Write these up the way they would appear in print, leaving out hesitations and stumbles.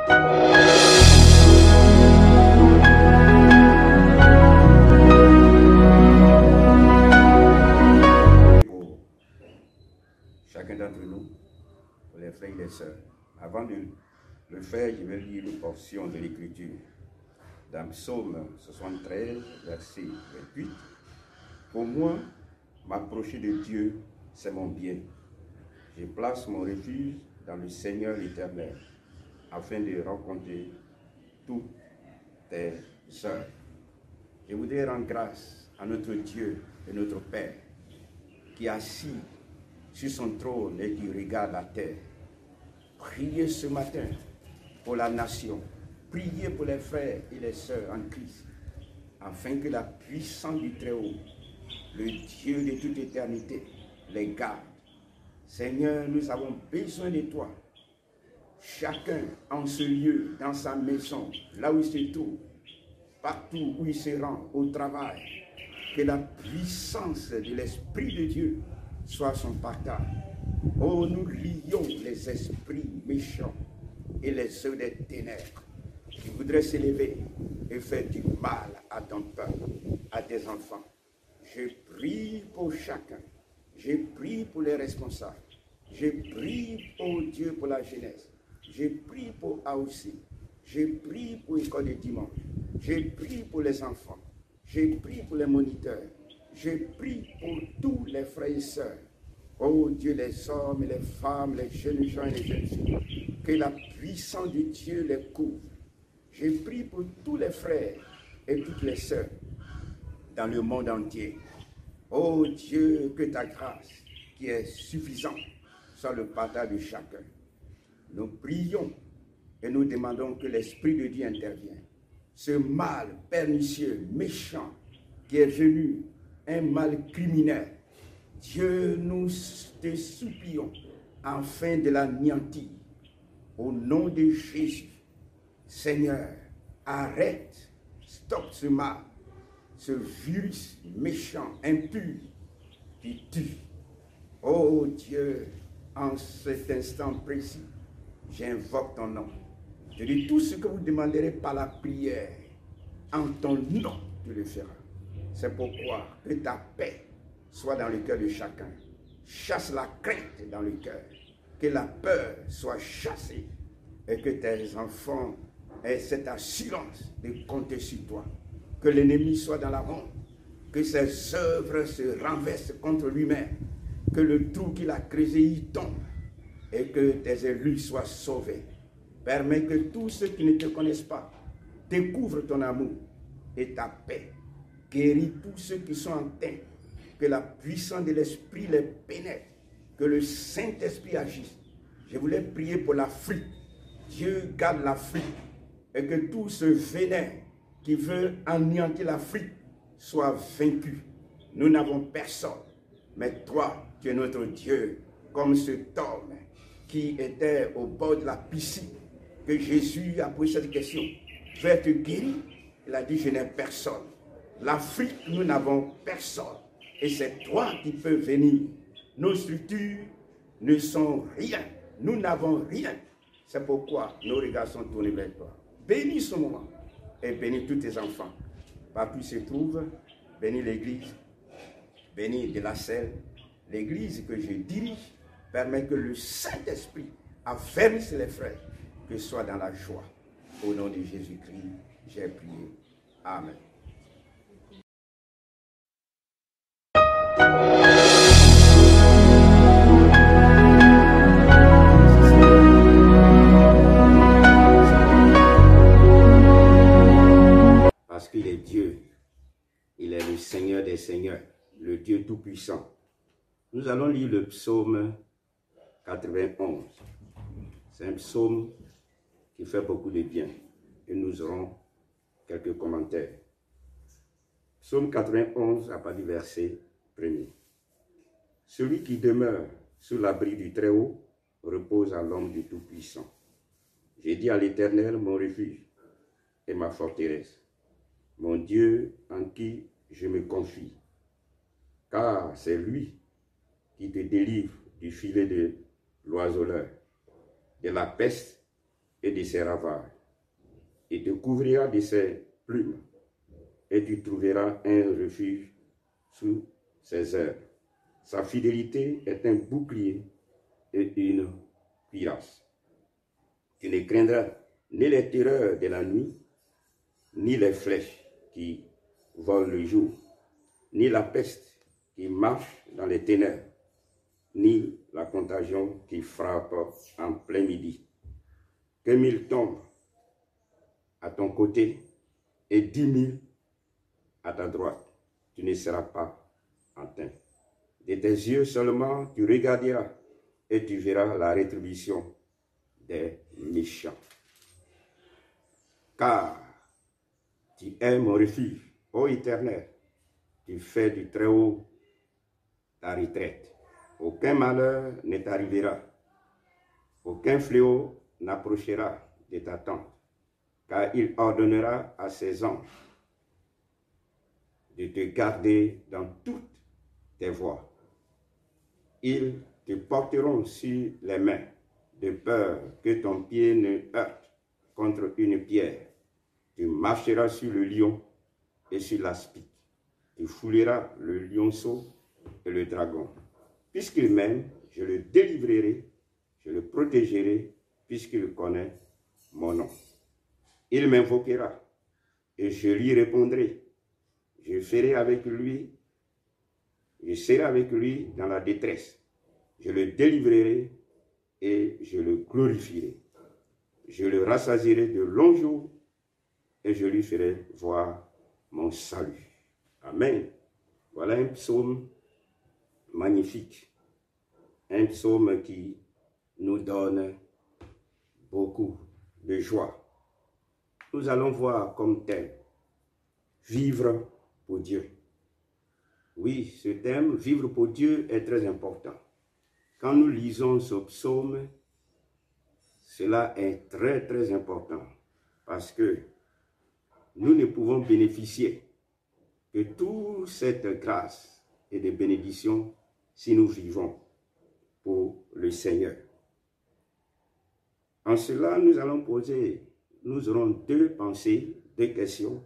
Chacun d'entre nous, pour les frères et les sœurs. Avant de le faire, je vais lire une portion de l'Écriture. Dans Psaume 73, verset 28. Pour moi, m'approcher de Dieu, c'est mon bien. Je place mon refuge dans le Seigneur l'Éternel, afin de rencontrer toutes tes œuvres. Je voudrais rendre grâce à notre Dieu et notre Père, qui est assis sur son trône et qui regarde la terre. Priez ce matin pour la nation. Priez pour les frères et les sœurs en Christ, afin que la puissance du Très-Haut, le Dieu de toute éternité, les garde. Seigneur, nous avons besoin de toi. Chacun en ce lieu, dans sa maison, là où il se trouve, partout où il se rend, au travail, que la puissance de l'Esprit de Dieu soit son partage. Oh, nous lions les esprits méchants et les œuvres des ténèbres qui voudraient s'élever et faire du mal à ton peuple, à tes enfants. Je prie pour chacun. Je prie pour les responsables. Je prie, oh Dieu, pour la jeunesse. Je prie pour AOC. Je prie pour l'école de dimanche. Je prie pour les enfants. Je prie pour les moniteurs. Je prie pour tous les frères et sœurs. Oh Dieu, les hommes et les femmes, les jeunes gens et les jeunes filles, que la puissance de Dieu les couvre. Je prie pour tous les frères et toutes les sœurs dans le monde entier. Oh Dieu, que ta grâce, qui est suffisante, soit le partage de chacun. Nous prions et nous demandons que l'Esprit de Dieu intervienne. Ce mal pernicieux, méchant, qui est venu, un mal criminel, Dieu, nous te supplions afin de l'anéantir. Au nom de Jésus, Seigneur, arrête, stoppe ce mal, ce virus méchant, impur, qui tue. Oh Dieu, en cet instant précis, j'invoque ton nom. Je dis tout ce que vous demanderez par la prière, en ton nom, tu le feras. C'est pourquoi que ta paix soit dans le cœur de chacun. Chasse la crainte dans le cœur. Que la peur soit chassée. Et que tes enfants aient cette assurance de compter sur toi. Que l'ennemi soit dans la honte. Que ses œuvres se renversent contre lui-même. Que le trou qu'il a creusé y tombe. Et que tes élus soient sauvés. Permets que tous ceux qui ne te connaissent pas découvrent ton amour et ta paix. Guéris tous ceux qui sont atteints. Que la puissance de l'Esprit les pénètre, que le Saint-Esprit agisse. Je voulais prier pour l'Afrique. Dieu garde l'Afrique et que tout ce venin qui veut anéantir l'Afrique soit vaincu. Nous n'avons personne, mais toi, tu es notre Dieu, comme cet homme qui était au bord de la piscine, que Jésus a posé cette question. Tu vas être guéri? Il a dit, je n'ai personne. L'Afrique, nous n'avons personne. Et c'est toi qui peux venir. Nos structures ne sont rien. Nous n'avons rien. C'est pourquoi nos regards sont tournés vers toi. Bénis ce moment et bénis tous tes enfants. Partout où ils se trouvent, bénis l'église, bénis de la selle. L'église que je dirige permet que le Saint-Esprit affermisse les frères, que ce soit dans la joie. Au nom de Jésus-Christ, j'ai prié. Amen. Parce qu'il est Dieu, il est le Seigneur des Seigneurs, le Dieu Tout-Puissant. Nous allons lire le psaume 91. C'est un psaume qui fait beaucoup de bien et nous aurons quelques commentaires. Psaume 91 à partir du verset 1er. Celui qui demeure sous l'abri du Très-Haut repose à l'ombre du Tout-Puissant. J'ai dit à l'Éternel, mon refuge et ma forteresse, mon Dieu en qui je me confie, car c'est lui qui te délivre du filet de l'oiseleur, de la peste et de ses ravages. Il te couvrira de ses plumes et tu trouveras un refuge sous ses ailes. Sa fidélité est un bouclier et une cuirasse. Tu ne craindras ni les terreurs de la nuit, ni les flèches qui volent le jour, ni la peste qui marche dans les ténèbres, ni la contagion qui frappe en plein midi. Que 1000 tombent à ton côté et 10 000 à ta droite, tu ne seras pas atteint. De tes yeux seulement tu regarderas et tu verras la rétribution des méchants. Car tu es mon refuge, ô Éternel, tu fais du Très-Haut ta retraite. Aucun malheur ne t'arrivera, aucun fléau n'approchera de ta tente, car il ordonnera à ses anges de te garder dans toutes tes voies. Ils te porteront sur les mains, de peur que ton pied ne heurte contre une pierre. Tu marcheras sur le lion et sur l'aspic. Tu fouleras le lionceau et le dragon. Puisqu'il m'aime, je le délivrerai, je le protégerai, puisqu'il connaît mon nom. Il m'invoquera et je lui répondrai. Je serai avec lui dans la détresse. Je le délivrerai et je le glorifierai. Je le rassasierai de longs jours et je lui ferai voir mon salut. Amen. Voilà un psaume magnifique. Un psaume qui nous donne beaucoup de joie. Nous allons voir comme thème vivre pour Dieu. Oui, ce thème, vivre pour Dieu, est très important. Quand nous lisons ce psaume, cela est très très important parce que nous ne pouvons bénéficier de toute cette grâce et de bénédictions si nous vivons pour le Seigneur. En cela, nous aurons deux pensées, deux questions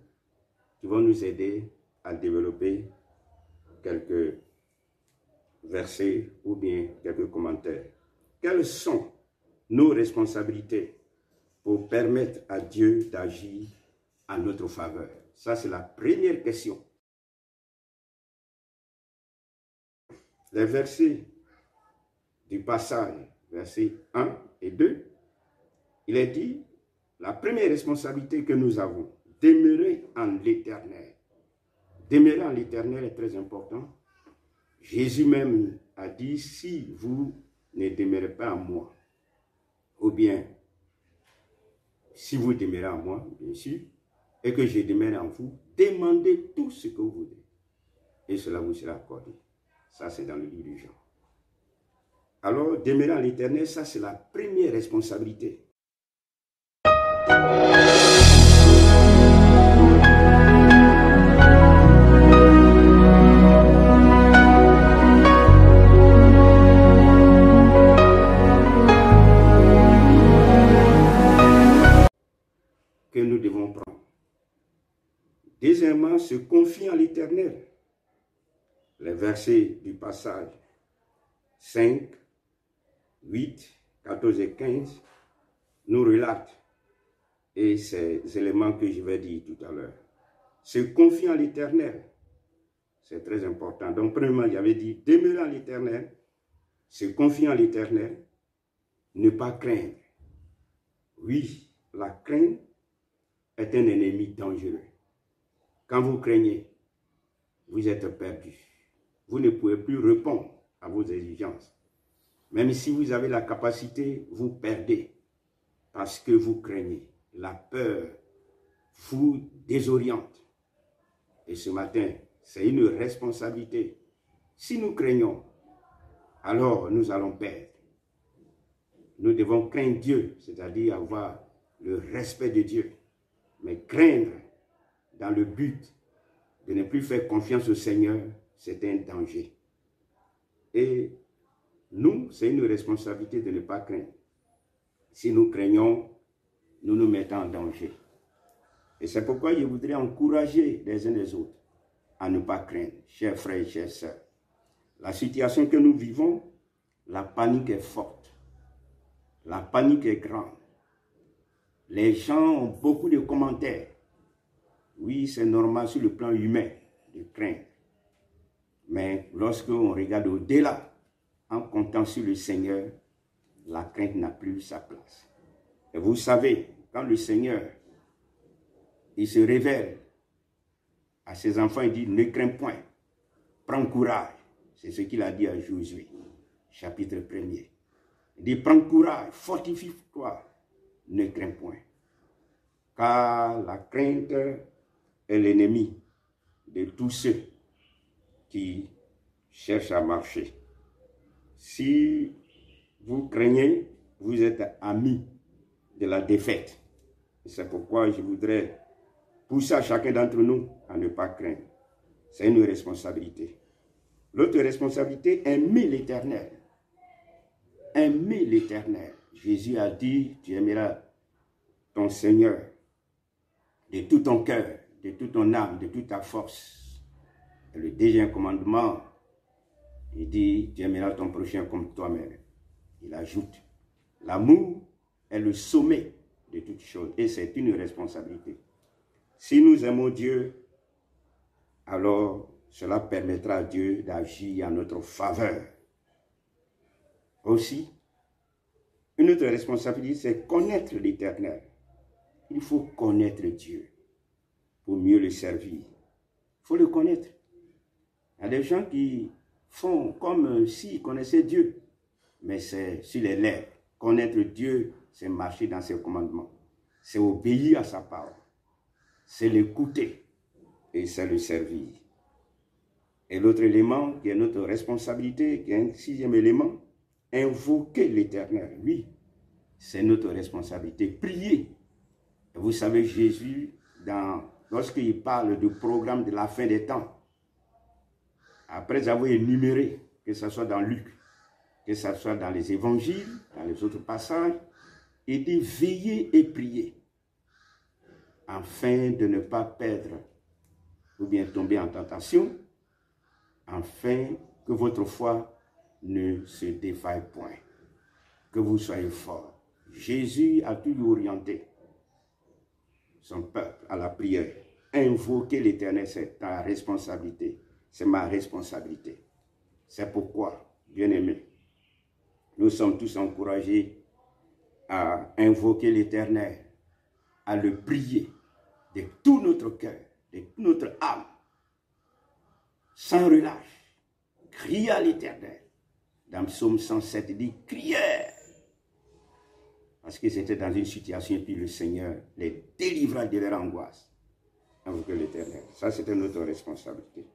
qui vont nous aider à développer quelques versets ou bien quelques commentaires. Quelles sont nos responsabilités pour permettre à Dieu d'agir en notre faveur? Ça, c'est la première question. Les versets du passage, versets 1 et 2, il est dit, la première responsabilité que nous avons, demeurer en l'Éternel. Demeurer en l'Éternel est très important. Jésus même a dit, si vous ne demeurez pas en moi, ou bien, si vous demeurez en moi, bien sûr, et que je demeure en vous, demandez tout ce que vous voulez, et cela vous sera accordé. Ça, c'est dans le livre de Jean. Alors, demeurer en l'Éternel, ça, c'est la première responsabilité. Que nous devons prendre. Deuxièmement, se confier en l'Éternel. Les versets du passage 5, 8, 14 et 15 nous relatent et ces éléments que je vais dire tout à l'heure. Se confier en l'Éternel, c'est très important. Donc, premièrement, j'avais dit, demeurer en l'Éternel, se confier en l'Éternel, ne pas craindre. Oui, la crainte est un ennemi dangereux. Quand vous craignez, vous êtes perdu. Vous ne pouvez plus répondre à vos exigences. Même si vous avez la capacité, vous perdez parce que vous craignez. La peur vous désoriente. Et ce matin, c'est une responsabilité. Si nous craignons, alors nous allons perdre. Nous devons craindre Dieu, c'est-à-dire avoir le respect de Dieu. Mais craindre dans le but de ne plus faire confiance au Seigneur, c'est un danger. Et nous, c'est une responsabilité de ne pas craindre. Si nous craignons, nous nous mettons en danger. Et c'est pourquoi je voudrais encourager les uns les autres à ne pas craindre, chers frères et chères sœurs. La situation que nous vivons, la panique est forte. La panique est grande. Les gens ont beaucoup de commentaires. Oui, c'est normal sur le plan humain de craindre. Mais lorsque on regarde au-delà, en comptant sur le Seigneur, la crainte n'a plus sa place. Et vous savez, quand le Seigneur, il se révèle à ses enfants, il dit, ne crains point, prends courage. C'est ce qu'il a dit à Josué, chapitre 1er. Il dit, prends courage, fortifie-toi, ne crains point. Car la crainte est l'ennemi de tous ceux qui cherchent à marcher. Si vous craignez, vous êtes ami de la défaite. C'est pourquoi je voudrais pousser à chacun d'entre nous à ne pas craindre. C'est une responsabilité. L'autre responsabilité, aimer l'Éternel. Aimer l'Éternel. Jésus a dit, tu aimeras ton Seigneur de tout ton cœur, de toute ton âme, de toute ta force. Et le deuxième commandement, il dit, tu aimeras ton prochain comme toi-même. Il ajoute, l'amour est le sommet de toutes choses et c'est une responsabilité. Si nous aimons Dieu, alors cela permettra à Dieu d'agir en notre faveur. Aussi, une autre responsabilité, c'est connaître l'Éternel. Il faut connaître Dieu pour mieux le servir. Il faut le connaître. Il y a des gens qui font comme s'ils connaissaient Dieu, mais c'est sur les lèvres. Connaître Dieu, c'est marcher dans ses commandements. C'est obéir à sa parole. C'est l'écouter et c'est le servir. Et l'autre élément qui est notre responsabilité, qui est un sixième élément, invoquer l'Éternel. Oui, c'est notre responsabilité. Prier. Et vous savez, Jésus, lorsqu'il parle du programme de la fin des temps, après avoir énuméré, que ce soit dans Luc, que ce soit dans les évangiles, dans les autres passages, il dit veillez et priez, afin de ne pas perdre ou bien tomber en tentation, afin que votre foi ne se défaille point, que vous soyez forts. Jésus a toujours orienté son peuple à la prière. Invoquer l'Éternel, c'est ta responsabilité, c'est ma responsabilité. C'est pourquoi, bien-aimés, nous sommes tous encouragés à invoquer l'Éternel, à le prier de tout notre cœur, de toute notre âme, sans relâche. Criez à l'Éternel. Dans Psaume 107, il dit « Criez !» Parce qu'ils étaient dans une situation et puis le Seigneur les délivra de leur angoisse. Invoquer l'Éternel. Ça, c'était notre responsabilité.